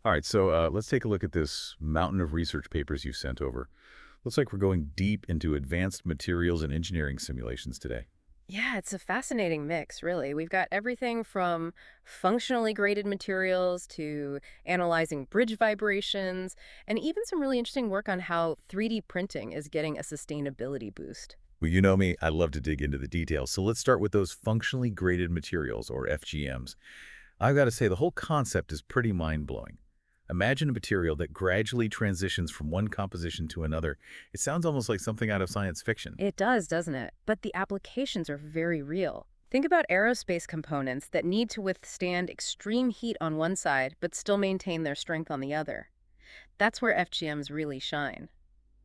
All right, so let's take a look at this mountain of research papers you sent over. Looks like we're going deep into advanced materials and engineering simulations today. Yeah, it's a fascinating mix, really. We've got everything from functionally graded materials to analyzing bridge vibrations, and even some really interesting work on how 3D printing is getting a sustainability boost. Well, you know me, I love to dig into the details. So let's start with those functionally graded materials, or FGMs. I've got to say, the whole concept is pretty mind-blowing. Imagine a material that gradually transitions from one composition to another. It sounds almost like something out of science fiction. It does, doesn't it? But the applications are very real. Think about aerospace components that need to withstand extreme heat on one side but still maintain their strength on the other. That's where FGMs really shine.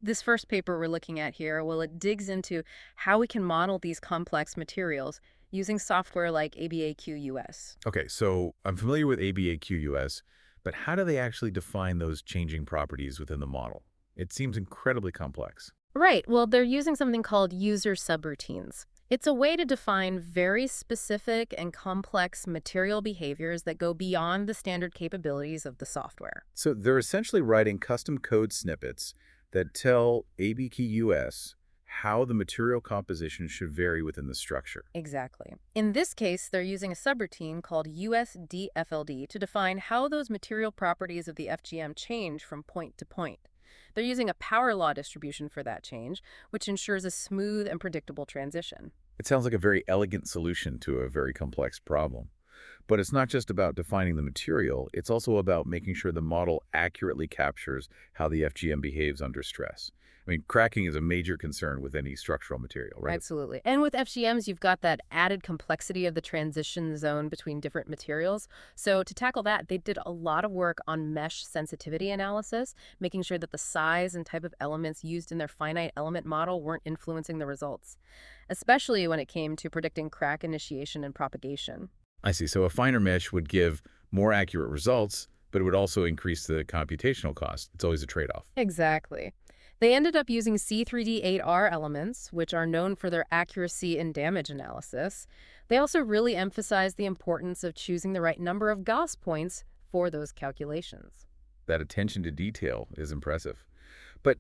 This first paper we're looking at here, well, it digs into how we can model these complex materials using software like ABAQUS. Okay, so I'm familiar with ABAQUS, but how do they actually define those changing properties within the model? It seems incredibly complex. Right, well, they're using something called user subroutines. It's a way to define very specific and complex material behaviors that go beyond the standard capabilities of the software. So they're essentially writing custom code snippets that tell ABQUS how the material composition should vary within the structure. Exactly. In this case, they're using a subroutine called USDFLD to define how those material properties of the FGM change from point to point. They're using a power law distribution for that change, which ensures a smooth and predictable transition. It sounds like a very elegant solution to a very complex problem. But it's not just about defining the material, it's also about making sure the model accurately captures how the FGM behaves under stress. I mean, cracking is a major concern with any structural material, right? Absolutely. And with FGMs, you've got that added complexity of the transition zone between different materials. So to tackle that, they did a lot of work on mesh sensitivity analysis, making sure that the size and type of elements used in their finite element model weren't influencing the results, especially when it came to predicting crack initiation and propagation. I see. So a finer mesh would give more accurate results, but it would also increase the computational cost. It's always a trade-off. Exactly. They ended up using C3D8R elements, which are known for their accuracy in damage analysis. They also really emphasized the importance of choosing the right number of Gauss points for those calculations. That attention to detail is impressive. But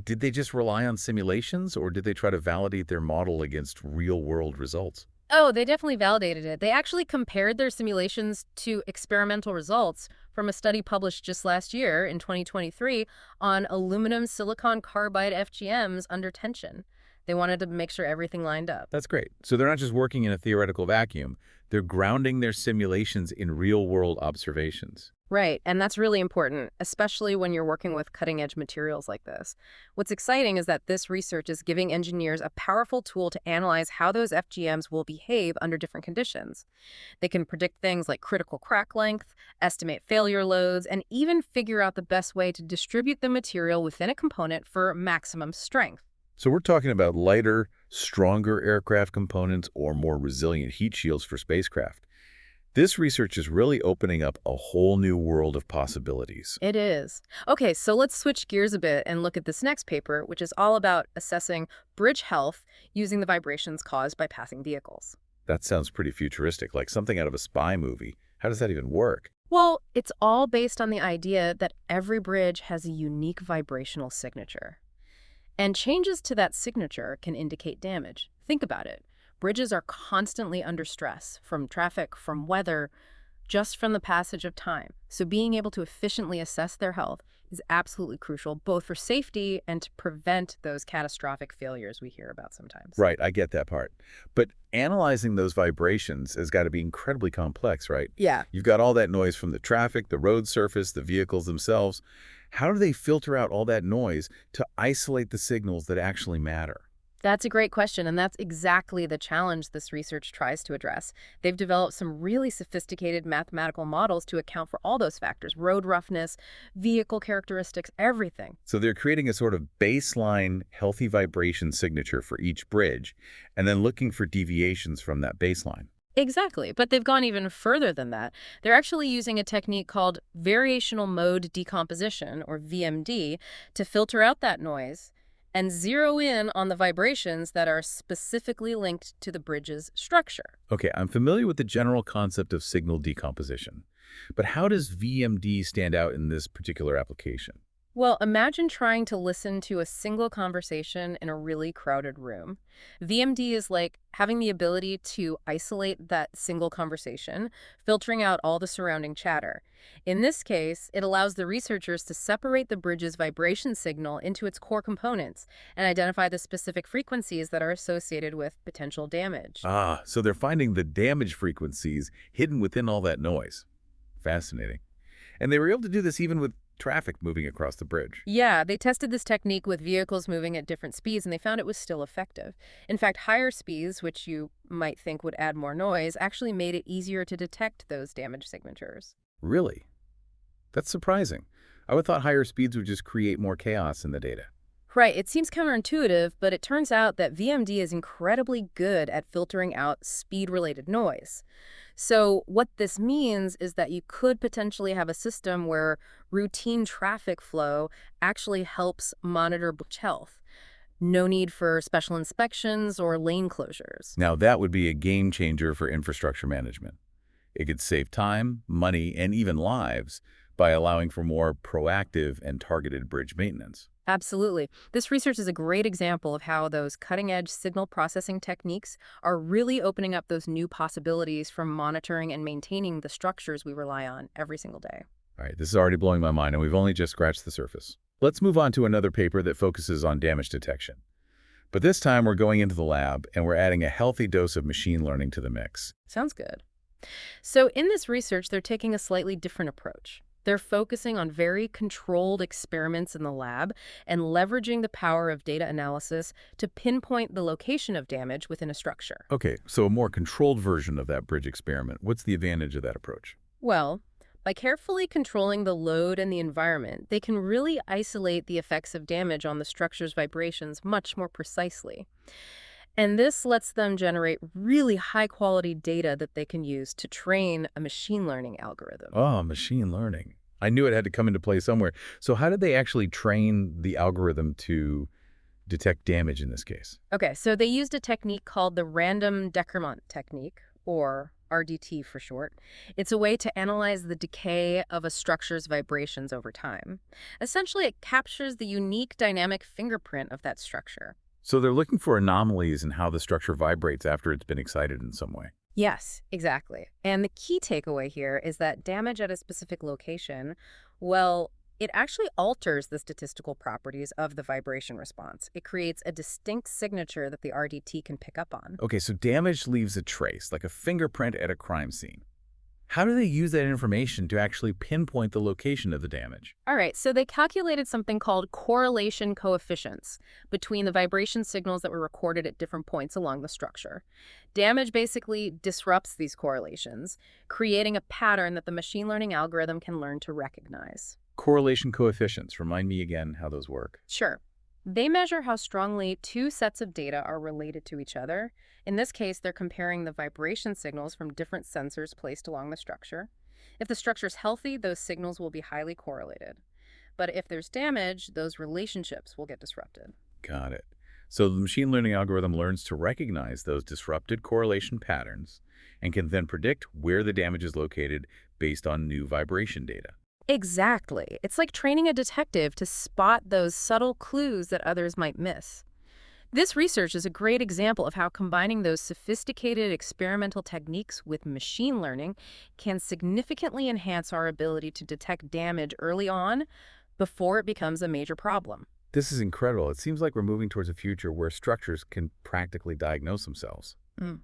did they just rely on simulations, or did they try to validate their model against real-world results? Oh, they definitely validated it. They actually compared their simulations to experimental results from a study published just last year in 2023 on aluminum silicon carbide FGMs under tension. They wanted to make sure everything lined up. That's great. So they're not just working in a theoretical vacuum. They're grounding their simulations in real-world observations. Right, and that's really important, especially when you're working with cutting-edge materials like this. What's exciting is that this research is giving engineers a powerful tool to analyze how those FGMs will behave under different conditions. They can predict things like critical crack length, estimate failure loads, and even figure out the best way to distribute the material within a component for maximum strength. So we're talking about lighter, stronger aircraft components or more resilient heat shields for spacecraft. This research is really opening up a whole new world of possibilities. It is. Okay, so let's switch gears a bit and look at this next paper, which is all about assessing bridge health using the vibrations caused by passing vehicles. That sounds pretty futuristic, like something out of a spy movie. How does that even work? Well, it's all based on the idea that every bridge has a unique vibrational signature. And changes to that signature can indicate damage. Think about it. Bridges are constantly under stress from traffic, from weather, just from the passage of time. So being able to efficiently assess their health is absolutely crucial, both for safety and to prevent those catastrophic failures we hear about sometimes. Right, I get that part. But analyzing those vibrations has got to be incredibly complex, right? Yeah. You've got all that noise from the traffic, the road surface, the vehicles themselves. How do they filter out all that noise to isolate the signals that actually matter? That's a great question, and that's exactly the challenge this research tries to address. They've developed some really sophisticated mathematical models to account for all those factors: road roughness, vehicle characteristics, everything. So they're creating a sort of baseline healthy vibration signature for each bridge, and then looking for deviations from that baseline. Exactly, but they've gone even further than that. They're actually using a technique called variational mode decomposition, or VMD, to filter out that noise and zero in on the vibrations that are specifically linked to the bridge's structure. Okay, I'm familiar with the general concept of signal decomposition. But how does VMD stand out in this particular application? Well, imagine trying to listen to a single conversation in a really crowded room. VMD is like having the ability to isolate that single conversation, filtering out all the surrounding chatter. In this case, it allows the researchers to separate the bridge's vibration signal into its core components and identify the specific frequencies that are associated with potential damage. Ah, so they're finding the damage frequencies hidden within all that noise. Fascinating. And they were able to do this even with traffic moving across the bridge. Yeah, they tested this technique with vehicles moving at different speeds, and they found it was still effective. In fact, higher speeds, which you might think would add more noise, actually made it easier to detect those damage signatures. Really? That's surprising. I would have thought higher speeds would just create more chaos in the data. Right, it seems counterintuitive, but it turns out that VMD is incredibly good at filtering out speed-related noise. So what this means is that you could potentially have a system where routine traffic flow actually helps monitor bridge health. No need for special inspections or lane closures. Now, that would be a game changer for infrastructure management. It could save time, money, and even lives by allowing for more proactive and targeted bridge maintenance. Absolutely. This research is a great example of how those cutting-edge signal processing techniques are really opening up those new possibilities for monitoring and maintaining the structures we rely on every single day. All right, this is already blowing my mind, and we've only just scratched the surface. Let's move on to another paper that focuses on damage detection. But this time we're going into the lab, and we're adding a healthy dose of machine learning to the mix. Sounds good. So in this research, they're taking a slightly different approach. They're focusing on very controlled experiments in the lab and leveraging the power of data analysis to pinpoint the location of damage within a structure. Okay, so a more controlled version of that bridge experiment. What's the advantage of that approach? Well, by carefully controlling the load and the environment, they can really isolate the effects of damage on the structure's vibrations much more precisely. And this lets them generate really high-quality data that they can use to train a machine learning algorithm. Oh, machine learning. I knew it had to come into play somewhere. So how did they actually train the algorithm to detect damage in this case? Okay, so they used a technique called the random decrement technique, or RDT for short. It's a way to analyze the decay of a structure's vibrations over time. Essentially, it captures the unique dynamic fingerprint of that structure. So they're looking for anomalies in how the structure vibrates after it's been excited in some way. Yes, exactly. And the key takeaway here is that damage at a specific location, well, it actually alters the statistical properties of the vibration response. It creates a distinct signature that the RDT can pick up on. Okay, so damage leaves a trace, like a fingerprint at a crime scene. How do they use that information to actually pinpoint the location of the damage? All right, so they calculated something called correlation coefficients between the vibration signals that were recorded at different points along the structure. Damage basically disrupts these correlations, creating a pattern that the machine learning algorithm can learn to recognize. Correlation coefficients. Remind me again how those work. Sure. They measure how strongly two sets of data are related to each other. In this case, they're comparing the vibration signals from different sensors placed along the structure. If the structure is healthy, those signals will be highly correlated. But if there's damage, those relationships will get disrupted. Got it. So the machine learning algorithm learns to recognize those disrupted correlation patterns and can then predict where the damage is located based on new vibration data. Exactly. It's like training a detective to spot those subtle clues that others might miss. This research is a great example of how combining those sophisticated experimental techniques with machine learning can significantly enhance our ability to detect damage early on before it becomes a major problem. This is incredible. It seems like we're moving towards a future where structures can practically diagnose themselves. Mm.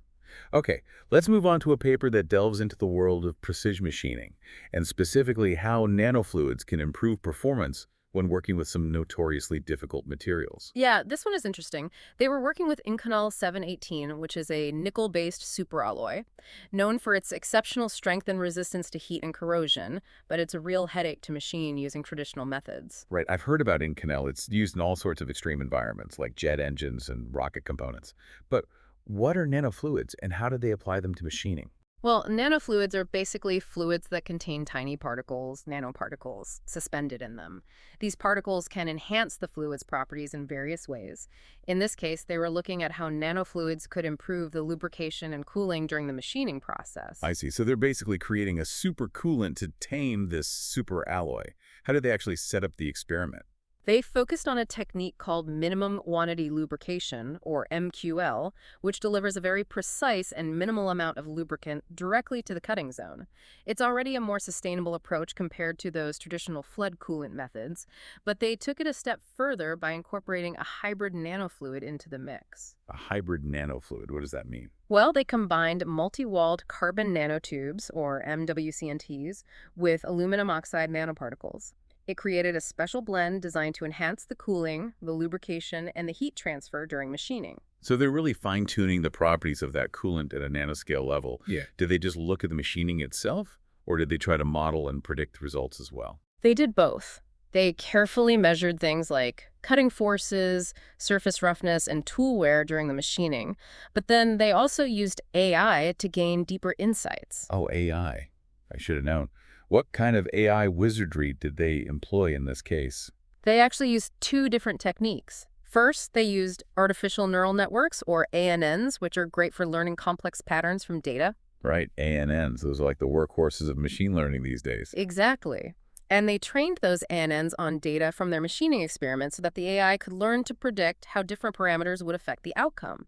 Okay, let's move on to a paper that delves into the world of precision machining, and specifically how nanofluids can improve performance when working with some notoriously difficult materials. Yeah, this one is interesting. They were working with Inconel 718, which is a nickel-based superalloy, known for its exceptional strength and resistance to heat and corrosion, but it's a real headache to machine using traditional methods. Right, I've heard about Inconel. It's used in all sorts of extreme environments, like jet engines and rocket components. But what are nanofluids, and how do they apply them to machining? Well, nanofluids are basically fluids that contain tiny particles, nanoparticles, suspended in them. These particles can enhance the fluid's properties in various ways. In this case, they were looking at how nanofluids could improve the lubrication and cooling during the machining process. I see. So they're basically creating a super coolant to tame this super alloy. How did they actually set up the experiment? They focused on a technique called minimum quantity lubrication, or MQL, which delivers a very precise and minimal amount of lubricant directly to the cutting zone. It's already a more sustainable approach compared to those traditional flood coolant methods, but they took it a step further by incorporating a hybrid nanofluid into the mix. A hybrid nanofluid. What does that mean? Well, they combined multi-walled carbon nanotubes, or MWCNTs, with aluminum oxide nanoparticles. It created a special blend designed to enhance the cooling, the lubrication, and the heat transfer during machining. So they're really fine-tuning the properties of that coolant at a nanoscale level. Yeah. Did they just look at the machining itself, or did they try to model and predict the results as well? They did both. They carefully measured things like cutting forces, surface roughness, and tool wear during the machining. But then they also used AI to gain deeper insights. Oh, AI. I should have known. What kind of AI wizardry did they employ in this case? They actually used two different techniques. First, they used artificial neural networks, or ANNs, which are great for learning complex patterns from data. Right, ANNs. Those are like the workhorses of machine learning these days. Exactly. And they trained those ANNs on data from their machining experiments so that the AI could learn to predict how different parameters would affect the outcome.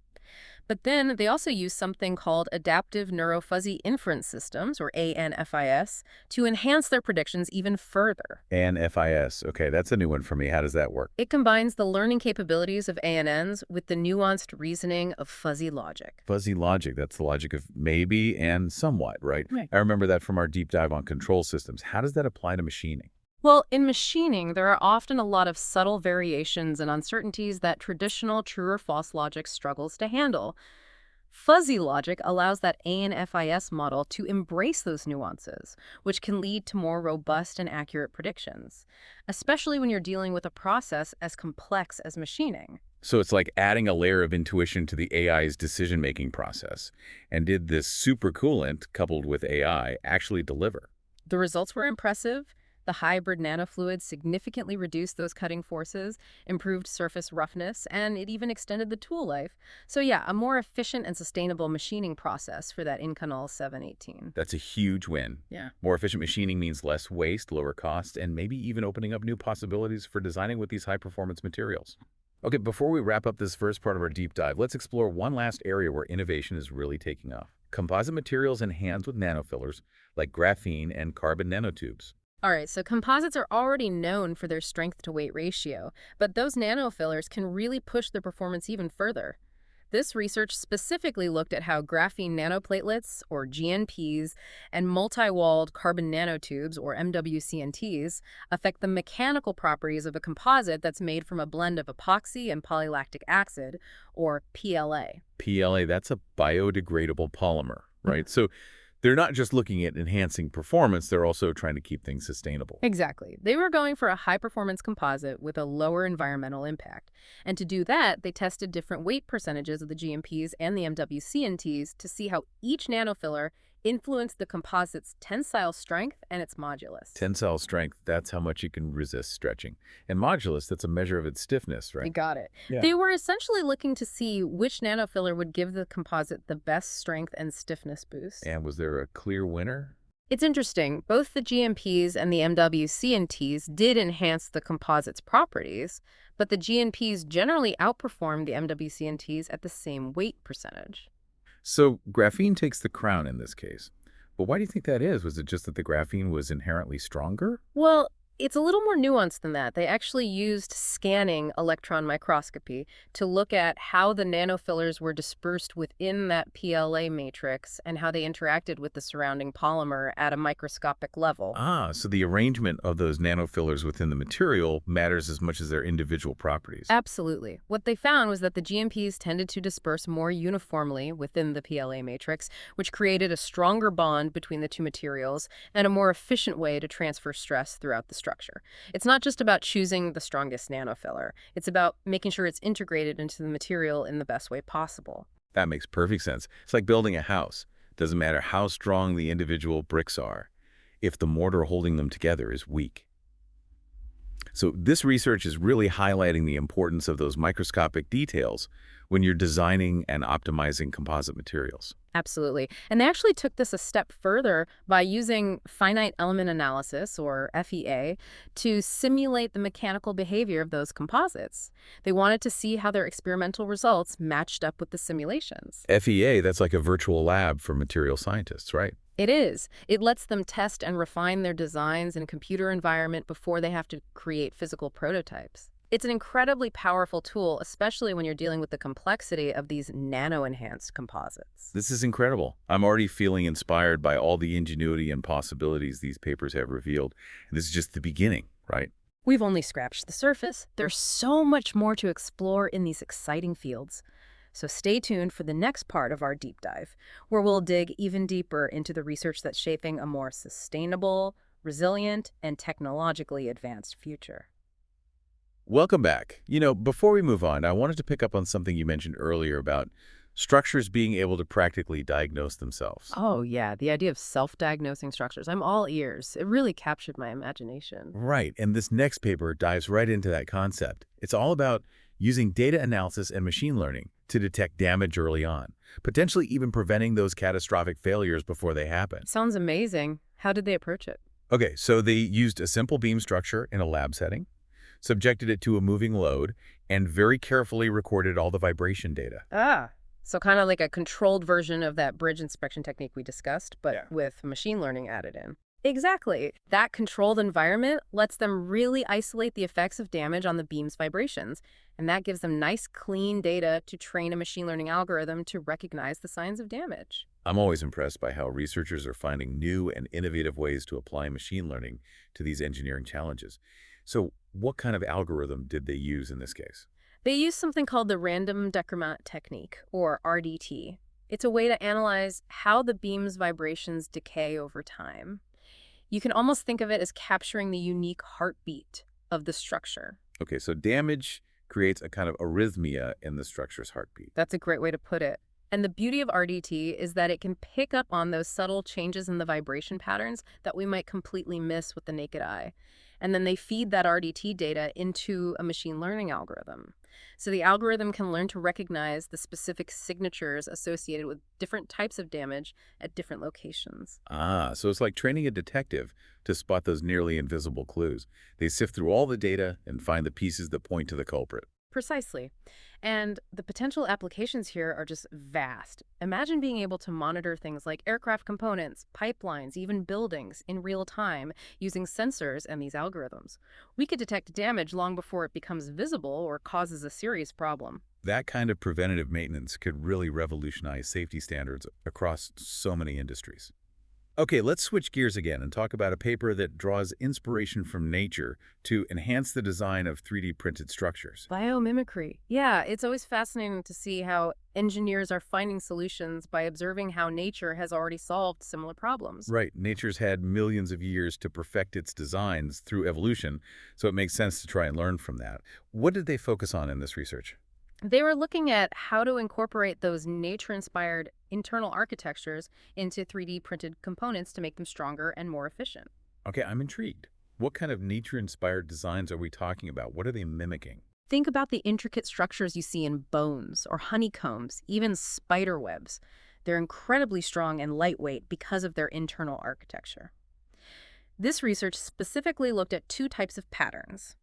But then they also use something called adaptive neurofuzzy inference systems, or ANFIS, to enhance their predictions even further. ANFIS. Okay, that's a new one for me. How does that work? It combines the learning capabilities of ANNs with the nuanced reasoning of fuzzy logic. Fuzzy logic. That's the logic of maybe and somewhat, right? Right. I remember that from our deep dive on control systems. How does that apply to machining? Well, in machining, there are often a lot of subtle variations and uncertainties that traditional true or false logic struggles to handle. Fuzzy logic allows that ANFIS model to embrace those nuances, which can lead to more robust and accurate predictions, especially when you're dealing with a process as complex as machining. So it's like adding a layer of intuition to the AI's decision-making process. And did this supercoolant, coupled with AI, actually deliver? The results were impressive. The hybrid nanofluid significantly reduced those cutting forces, improved surface roughness, and it even extended the tool life. So yeah, a more efficient and sustainable machining process for that Inconel 718. That's a huge win. Yeah. More efficient machining means less waste, lower costs, and maybe even opening up new possibilities for designing with these high-performance materials. Okay, before we wrap up this first part of our deep dive, let's explore one last area where innovation is really taking off. Composite materials enhanced with nanofillers, like graphene and carbon nanotubes. All right, so composites are already known for their strength-to-weight ratio, but those nanofillers can really push their performance even further. This research specifically looked at how graphene nanoplatelets, or GNPs, and multi-walled carbon nanotubes, or MWCNTs, affect the mechanical properties of a composite that's made from a blend of epoxy and polylactic acid, or PLA. PLA, that's a biodegradable polymer, right? So they're not just looking at enhancing performance, they're also trying to keep things sustainable. Exactly. They were going for a high-performance composite with a lower environmental impact. And to do that, they tested different weight percentages of the GMPs and the MWCNTs to see how each nanofiller influenced the composite's tensile strength and its modulus. Tensile strength, that's how much you can resist stretching. And modulus, that's a measure of its stiffness, You right? got it. Yeah. They were essentially looking to see which nanofiller would give the composite the best strength and stiffness boost. And was there a clear winner? It's interesting. Both the GMPs and the MWCNTs did enhance the composite's properties, but the GNPs generally outperformed the MWCNTs at the same weight percentage. So graphene takes the crown in this case. But why do you think that is? Was it just that the graphene was inherently stronger? Well, it's a little more nuanced than that. They actually used scanning electron microscopy to look at how the nanofillers were dispersed within that PLA matrix and how they interacted with the surrounding polymer at a microscopic level. Ah, so the arrangement of those nanofillers within the material matters as much as their individual properties. Absolutely. What they found was that the GMPs tended to disperse more uniformly within the PLA matrix, which created a stronger bond between the two materials and a more efficient way to transfer stress throughout the structure. It's not just about choosing the strongest nanofiller. It's about making sure it's integrated into the material in the best way possible. That makes perfect sense. It's like building a house. Doesn't matter how strong the individual bricks are, if the mortar holding them together is weak. So this research is really highlighting the importance of those microscopic details when you're designing and optimizing composite materials. Absolutely. And they actually took this a step further by using finite element analysis, or FEA, to simulate the mechanical behavior of those composites. They wanted to see how their experimental results matched up with the simulations. FEA, that's like a virtual lab for material scientists, right? It is. It lets them test and refine their designs in a computer environment before they have to create physical prototypes. It's an incredibly powerful tool, especially when you're dealing with the complexity of these nano-enhanced composites. This is incredible. I'm already feeling inspired by all the ingenuity and possibilities these papers have revealed. And this is just the beginning, right? We've only scratched the surface. There's so much more to explore in these exciting fields. So stay tuned for the next part of our deep dive, where we'll dig even deeper into the research that's shaping a more sustainable, resilient, and technologically advanced future. Welcome back. Before we move on, I wanted to pick up on something you mentioned earlier about structures being able to practically diagnose themselves. Oh, yeah, the idea of self-diagnosing structures. I'm all ears. It really captured my imagination. Right, and this next paper dives right into that concept. It's all about using data analysis and machine learning to detect damage early on, potentially even preventing those catastrophic failures before they happen. Sounds amazing. How did they approach it? Okay, so they used a simple beam structure in a lab setting, subjected it to a moving load, and very carefully recorded all the vibration data. So kind of like a controlled version of that bridge inspection technique we discussed, but with machine learning added in. Exactly. That controlled environment lets them really isolate the effects of damage on the beam's vibrations, and that gives them nice, clean data to train a machine learning algorithm to recognize the signs of damage. I'm always impressed by how researchers are finding new and innovative ways to apply machine learning to these engineering challenges. So what kind of algorithm did they use in this case? They use something called the random decrement technique, or RDT. It's a way to analyze how the beam's vibrations decay over time. You can almost think of it as capturing the unique heartbeat of the structure. Okay, so damage creates a kind of arrhythmia in the structure's heartbeat. That's a great way to put it. And the beauty of RDT is that it can pick up on those subtle changes in the vibration patterns that we might completely miss with the naked eye. And then they feed that RDT data into a machine learning algorithm. So the algorithm can learn to recognize the specific signatures associated with different types of damage at different locations. So it's like training a detective to spot those nearly invisible clues. They sift through all the data and find the pieces that point to the culprit. Precisely. And the potential applications here are just vast. Imagine being able to monitor things like aircraft components, pipelines, even buildings in real time using sensors and these algorithms. We could detect damage long before it becomes visible or causes a serious problem. That kind of preventative maintenance could really revolutionize safety standards across so many industries. Okay, let's switch gears again and talk about a paper that draws inspiration from nature to enhance the design of 3D printed structures. Biomimicry. Yeah, it's always fascinating to see how engineers are finding solutions by observing how nature has already solved similar problems. Right, nature's had millions of years to perfect its designs through evolution, so it makes sense to try and learn from that. What did they focus on in this research? They were looking at how to incorporate those nature-inspired internal architectures into 3D printed components to make them stronger and more efficient. Okay, I'm intrigued. What kind of nature-inspired designs are we talking about? What are they mimicking? Think about the intricate structures you see in bones or honeycombs, even spider webs. They're incredibly strong and lightweight because of their internal architecture. This research specifically looked at two types of patterns: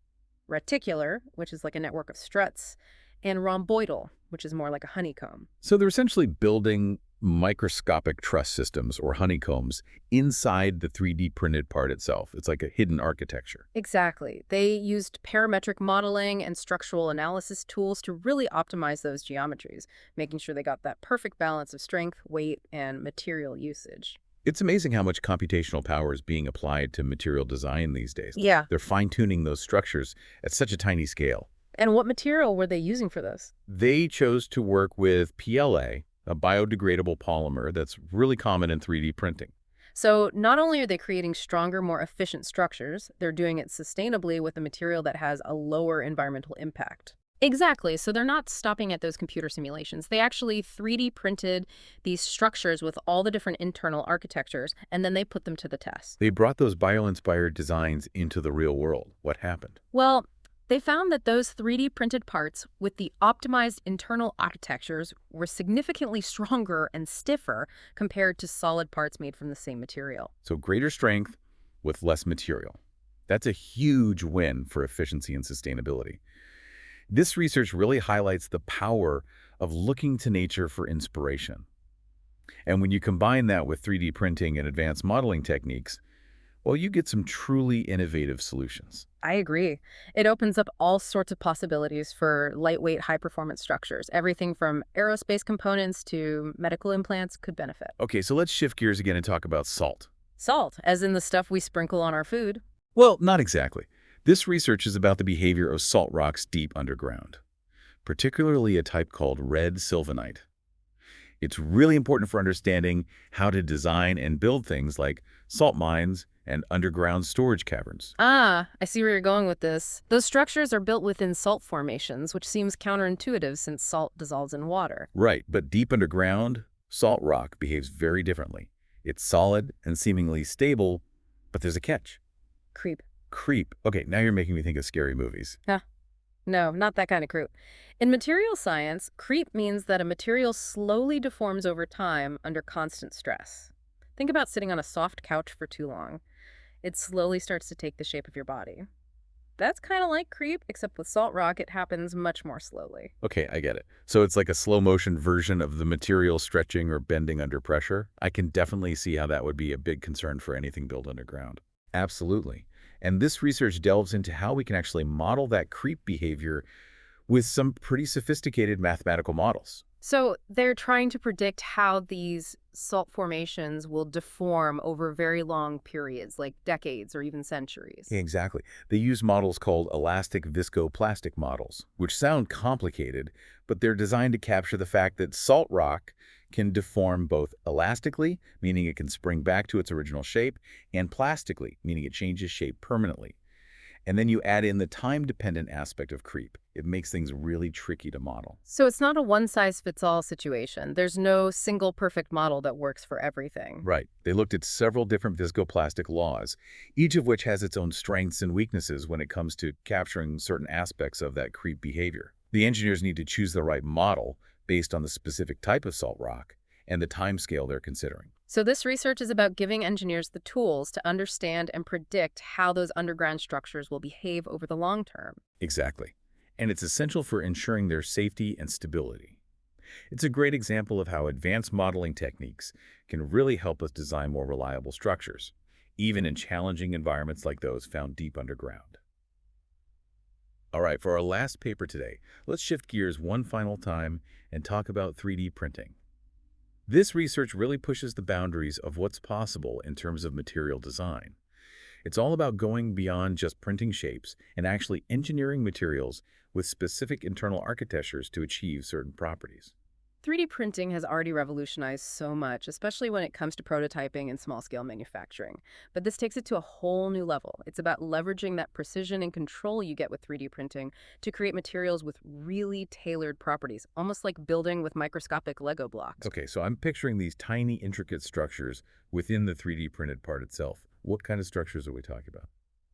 reticular, which is like a network of struts, and rhomboidal, which is more like a honeycomb. So they're essentially building microscopic truss systems or honeycombs inside the 3D printed part itself. It's like a hidden architecture. Exactly. They used parametric modeling and structural analysis tools to really optimize those geometries, making sure they got that perfect balance of strength, weight, and material usage. It's amazing how much computational power is being applied to material design these days. Yeah. They're fine-tuning those structures at such a tiny scale. And what material were they using for this? They chose to work with PLA, a biodegradable polymer that's really common in 3D printing. So not only are they creating stronger, more efficient structures, they're doing it sustainably with a material that has a lower environmental impact. Exactly. So they're not stopping at those computer simulations. They actually 3D printed these structures with all the different internal architectures, and then they put them to the test. They brought those bio-inspired designs into the real world. What happened? Well, they found that those 3D printed parts with the optimized internal architectures were significantly stronger and stiffer compared to solid parts made from the same material. So greater strength with less material. That's a huge win for efficiency and sustainability. This research really highlights the power of looking to nature for inspiration. And when you combine that with 3D printing and advanced modeling techniques, well, you get some truly innovative solutions. I agree. It opens up all sorts of possibilities for lightweight, high-performance structures. Everything from aerospace components to medical implants could benefit. Okay, so let's shift gears again and talk about salt. Salt, as in the stuff we sprinkle on our food. Well, not exactly. This research is about the behavior of salt rocks deep underground, particularly a type called red sylvanite. It's really important for understanding how to design and build things like salt mines and underground storage caverns. Ah, I see where you're going with this. Those structures are built within salt formations, which seems counterintuitive since salt dissolves in water. Right, but deep underground, salt rock behaves very differently. It's solid and seemingly stable, but there's a catch. Creep. Creep. Okay, now you're making me think of scary movies. Huh. No, not that kind of creep. In material science, creep means that a material slowly deforms over time under constant stress. Think about sitting on a soft couch for too long. It slowly starts to take the shape of your body. That's kind of like creep, except with salt rock, it happens much more slowly. Okay, I get it. So it's like a slow motion version of the material stretching or bending under pressure. I can definitely see how that would be a big concern for anything built underground. Absolutely. And this research delves into how we can actually model that creep behavior with some pretty sophisticated mathematical models. So they're trying to predict how these salt formations will deform over very long periods, like decades or even centuries. Exactly. They use models called elastic viscoplastic models, which sound complicated, but they're designed to capture the fact that salt rock can deform both elastically, meaning it can spring back to its original shape, and plastically, meaning it changes shape permanently. And then you add in the time-dependent aspect of creep. It makes things really tricky to model. So it's not a one-size-fits-all situation. There's no single perfect model that works for everything. Right. They looked at several different viscoplastic laws, each of which has its own strengths and weaknesses when it comes to capturing certain aspects of that creep behavior. The engineers need to choose the right model based on the specific type of salt rock and the time scale they're considering. So this research is about giving engineers the tools to understand and predict how those underground structures will behave over the long term. Exactly. And it's essential for ensuring their safety and stability. It's a great example of how advanced modeling techniques can really help us design more reliable structures, even in challenging environments like those found deep underground. All right, for our last paper today, let's shift gears one final time and talk about 3D printing. This research really pushes the boundaries of what's possible in terms of material design. It's all about going beyond just printing shapes and actually engineering materials with specific internal architectures to achieve certain properties. 3D printing has already revolutionized so much, especially when it comes to prototyping and small-scale manufacturing. But this takes it to a whole new level. It's about leveraging that precision and control you get with 3D printing to create materials with really tailored properties, almost like building with microscopic Lego blocks. Okay, so I'm picturing these tiny, intricate structures within the 3D printed part itself. What kind of structures are we talking about?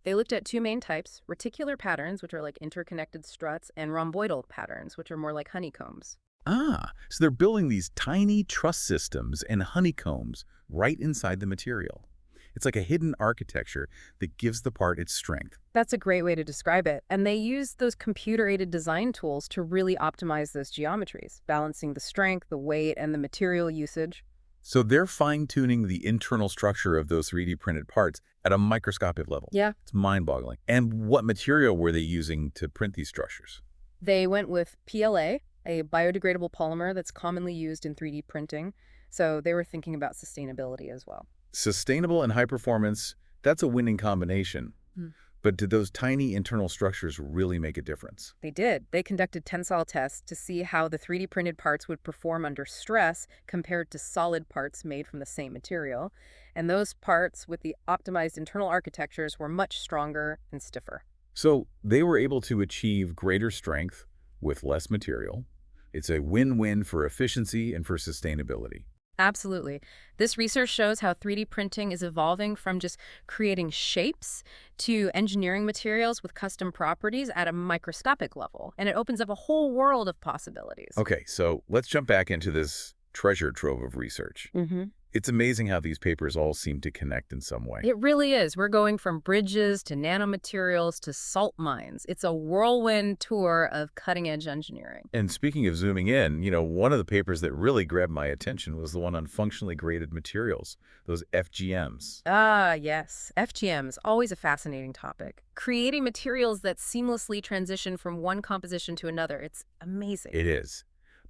They looked at two main types: reticular patterns, which are like interconnected struts, and rhomboidal patterns, which are more like honeycombs. Ah, so they're building these tiny truss systems and honeycombs right inside the material. It's like a hidden architecture that gives the part its strength. That's a great way to describe it. And they use those computer-aided design tools to really optimize those geometries, balancing the strength, the weight, and the material usage. So they're fine-tuning the internal structure of those 3D printed parts at a microscopic level. Yeah. It's mind-boggling. And what material were they using to print these structures? They went with PLA, a biodegradable polymer that's commonly used in 3D printing. So they were thinking about sustainability as well. Sustainable and high performance, that's a winning combination. Hmm. But did those tiny internal structures really make a difference? They did. They conducted tensile tests to see how the 3D printed parts would perform under stress compared to solid parts made from the same material. And those parts with the optimized internal architectures were much stronger and stiffer. So they were able to achieve greater strength, with less material. It's a win-win for efficiency and for sustainability. Absolutely. This research shows how 3D printing is evolving from just creating shapes to engineering materials with custom properties at a microscopic level, and it opens up a whole world of possibilities. Okay, so let's jump back into this treasure trove of research. Mm-hmm. It's amazing how these papers all seem to connect in some way. It really is. We're going from bridges to nanomaterials to salt mines. It's a whirlwind tour of cutting-edge engineering. And speaking of zooming in, one of the papers that really grabbed my attention was the one on functionally graded materials, those FGMs. Ah, yes. FGMs, always a fascinating topic. Creating materials that seamlessly transition from one composition to another. It's amazing. It is.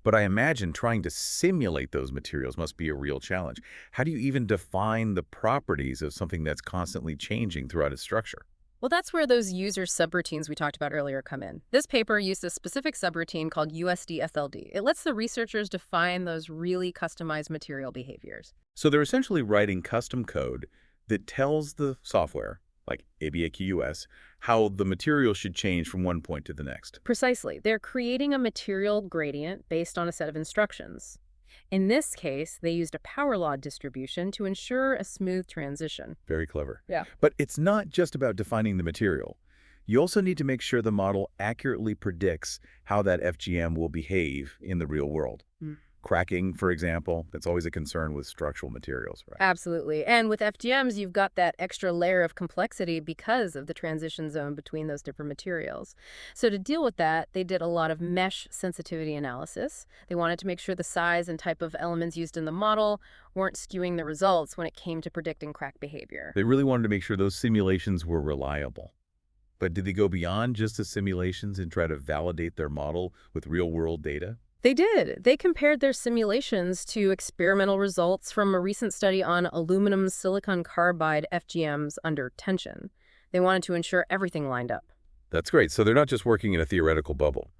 But I imagine trying to simulate those materials must be a real challenge. How do you even define the properties of something that's constantly changing throughout its structure? Well, that's where those user subroutines we talked about earlier come in. This paper used a specific subroutine called USD-SLD. It lets the researchers define those really customized material behaviors. So they're essentially writing custom code that tells the software, like ABAQUS, how the material should change from one point to the next. Precisely. They're creating a material gradient based on a set of instructions. In this case, they used a power law distribution to ensure a smooth transition. Very clever. Yeah. But it's not just about defining the material. You also need to make sure the model accurately predicts how that FGM will behave in the real world. Cracking, for example, that's always a concern with structural materials, right? Absolutely. And with FGMs, you've got that extra layer of complexity because of the transition zone between those different materials. So to deal with that, they did a lot of mesh sensitivity analysis. They wanted to make sure the size and type of elements used in the model weren't skewing the results when it came to predicting crack behavior. They really wanted to make sure those simulations were reliable. But did they go beyond just the simulations and try to validate their model with real-world data? They did. They compared their simulations to experimental results from a recent study on aluminum silicon carbide FGMs under tension. They wanted to ensure everything lined up. That's great. So they're not just working in a theoretical bubble.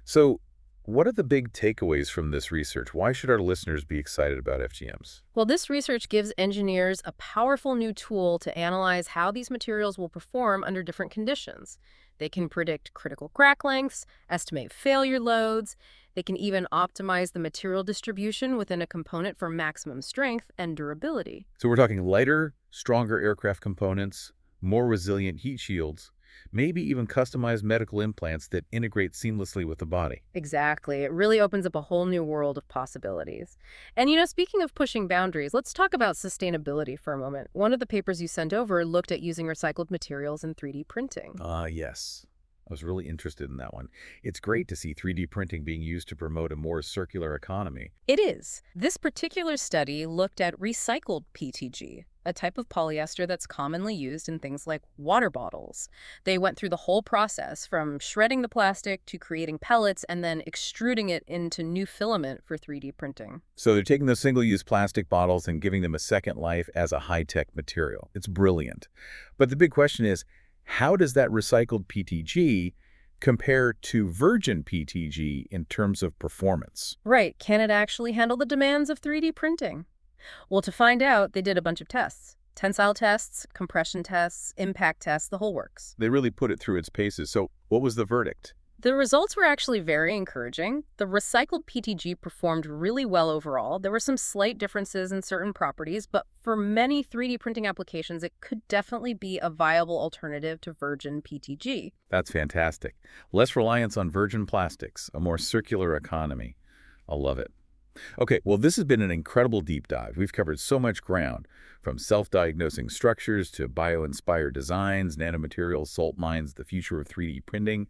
So what are the big takeaways from this research? Why should our listeners be excited about FGMs? Well, this research gives engineers a powerful new tool to analyze how these materials will perform under different conditions. They can predict critical crack lengths, estimate failure loads. They can even optimize the material distribution within a component for maximum strength and durability. So we're talking lighter, stronger aircraft components, more resilient heat shields, maybe even customized medical implants that integrate seamlessly with the body. Exactly. It really opens up a whole new world of possibilities. And speaking of pushing boundaries, let's talk about sustainability for a moment. One of the papers you sent over looked at using recycled materials in 3D printing. Yes. I was really interested in that one. It's great to see 3D printing being used to promote a more circular economy. It is. This particular study looked at recycled PTG, a type of polyester that's commonly used in things like water bottles. They went through the whole process from shredding the plastic to creating pellets and then extruding it into new filament for 3D printing. So they're taking those single-use plastic bottles and giving them a second life as a high-tech material. It's brilliant. But the big question is, how does that recycled PTG compare to virgin PTG in terms of performance? Right. Can it actually handle the demands of 3D printing? Well, to find out, they did a bunch of tests. Tensile tests, compression tests, impact tests, the whole works. They really put it through its paces. So what was the verdict? The results were actually very encouraging. The recycled PTG performed really well overall. There were some slight differences in certain properties, but for many 3D printing applications, it could definitely be a viable alternative to virgin PTG. That's fantastic. Less reliance on virgin plastics, a more circular economy. I love it. Okay, well, this has been an incredible deep dive. We've covered so much ground, from self-diagnosing structures to bio-inspired designs, nanomaterials, salt mines, the future of 3D printing.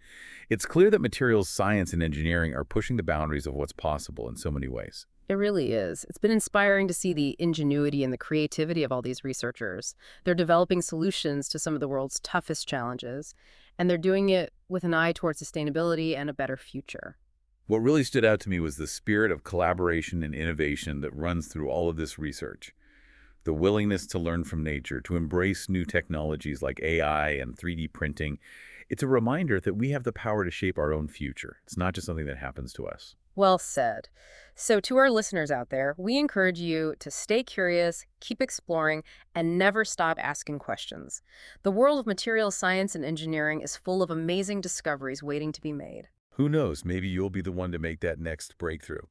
It's clear that materials science and engineering are pushing the boundaries of what's possible in so many ways. It really is. It's been inspiring to see the ingenuity and the creativity of all these researchers. They're developing solutions to some of the world's toughest challenges, and they're doing it with an eye towards sustainability and a better future. What really stood out to me was the spirit of collaboration and innovation that runs through all of this research. The willingness to learn from nature, to embrace new technologies like AI and 3D printing. It's a reminder that we have the power to shape our own future. It's not just something that happens to us. Well said. So to our listeners out there, we encourage you to stay curious, keep exploring, and never stop asking questions. The world of materials science and engineering is full of amazing discoveries waiting to be made. Who knows, maybe you'll be the one to make that next breakthrough.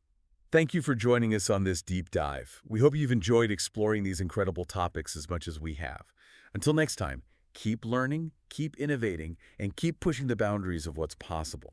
Thank you for joining us on this deep dive. We hope you've enjoyed exploring these incredible topics as much as we have. Until next time, keep learning, keep innovating, and keep pushing the boundaries of what's possible.